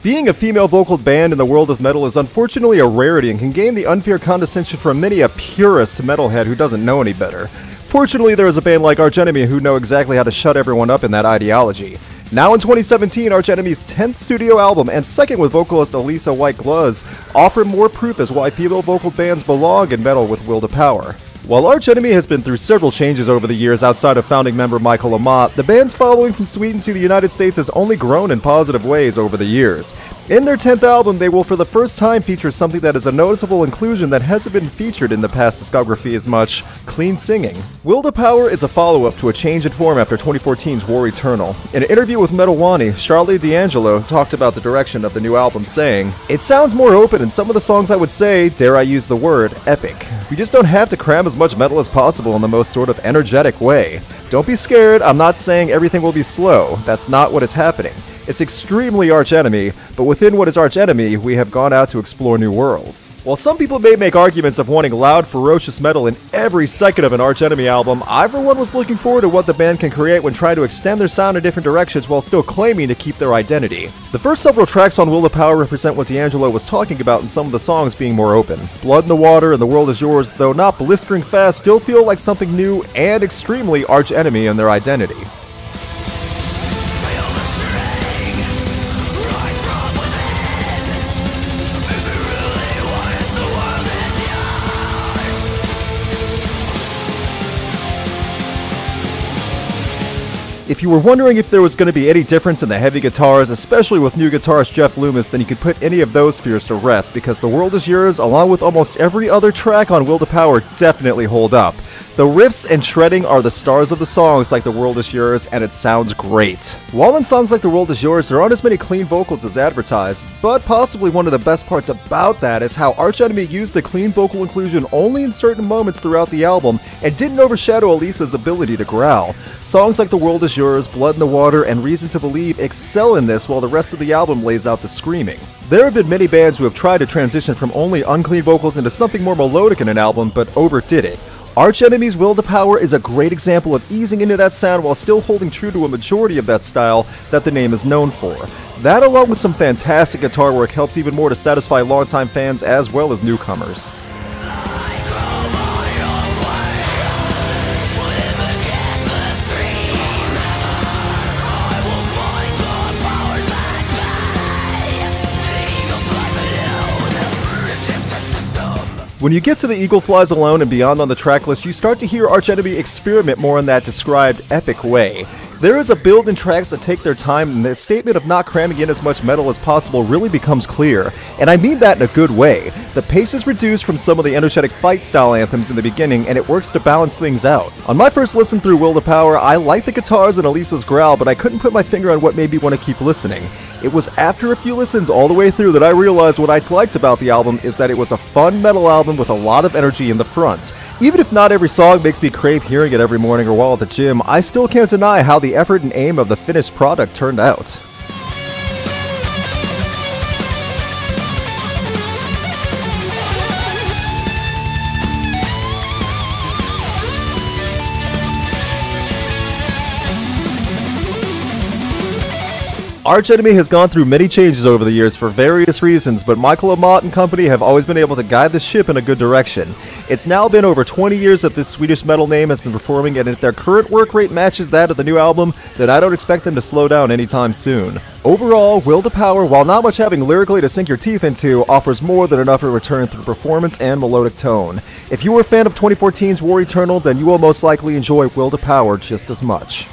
Being a female vocal band in the world of metal is unfortunately a rarity and can gain the unfair condescension from many a purist metalhead who doesn't know any better. Fortunately, there is a band like Arch Enemy who know exactly how to shut everyone up in that ideology. Now in 2017, Arch Enemy's 10th studio album and second with vocalist Elisa White-Gluz offer more proof as why female vocal bands belong in metal with Will to Power. While Arch Enemy has been through several changes over the years outside of founding member Michael Amott, the band's following from Sweden to the United States has only grown in positive ways over the years. In their 10th album, they will for the first time feature something that is a noticeable inclusion that hasn't been featured in the past discography as much: clean singing. Will to Power is a follow-up to a change in form after 2014's War Eternal. In an interview with Metal Wani, Charlie D'Angelo talked about the direction of the new album, saying, "It sounds more open and some of the songs I would say, dare I use the word, epic. We just don't have to cram as much metal as possible in the most sort of energetic way. Don't be scared, I'm not saying everything will be slow. That's not what is happening. It's extremely Arch Enemy, but within what is Arch Enemy, we have gone out to explore new worlds." While some people may make arguments of wanting loud, ferocious metal in every second of an Arch Enemy album, I for one was looking forward to what the band can create when trying to extend their sound in different directions while still claiming to keep their identity. The first several tracks on Will to Power represent what D'Angelo was talking about in some of the songs being more open. Blood in the Water and The World Is Yours, though not blistering fast, still feel like something new and extremely Arch Enemy in their identity. If you were wondering if there was going to be any difference in the heavy guitars, especially with new guitarist Jeff Loomis, then you could put any of those fears to rest, because The World Is Yours, along with almost every other track on Will to Power, definitely hold up. The riffs and shredding are the stars of the songs like The World Is Yours, and it sounds great. While in songs like The World Is Yours, there aren't as many clean vocals as advertised, but possibly one of the best parts about that is how Arch Enemy used the clean vocal inclusion only in certain moments throughout the album and didn't overshadow Elisa's ability to growl. Songs like The World Is Yours, Blood in the Water, and Reason to Believe excel in this, while the rest of the album lays out the screaming. There have been many bands who have tried to transition from only unclean vocals into something more melodic in an album, but overdid it. Arch Enemy's Will to Power is a great example of easing into that sound while still holding true to a majority of that style that the name is known for. That, along with some fantastic guitar work, helps even more to satisfy longtime fans as well as newcomers. When you get to The Eagle Flies Alone and beyond on the track list, you start to hear Arch Enemy experiment more in that described epic way. There is a build in tracks that take their time, and the statement of not cramming in as much metal as possible really becomes clear, and I mean that in a good way. The pace is reduced from some of the energetic fight-style anthems in the beginning, and it works to balance things out. On my first listen through Will to Power, I liked the guitars and Elisa's growl, but I couldn't put my finger on what made me want to keep listening. It was after a few listens all the way through that I realized what I liked about the album is that it was a fun metal album with a lot of energy in the front. Even if not every song makes me crave hearing it every morning or while at the gym, I still can't deny how the effort and aim of the finished product turned out. Arch Enemy has gone through many changes over the years for various reasons, but Michael Amott and company have always been able to guide the ship in a good direction. It's now been over 20 years that this Swedish metal name has been performing, and if their current work rate matches that of the new album, then I don't expect them to slow down anytime soon. Overall, Will to Power, while not much having lyrically to sink your teeth into, offers more than enough in return through performance and melodic tone. If you were a fan of 2014's War Eternal, then you will most likely enjoy Will to Power just as much.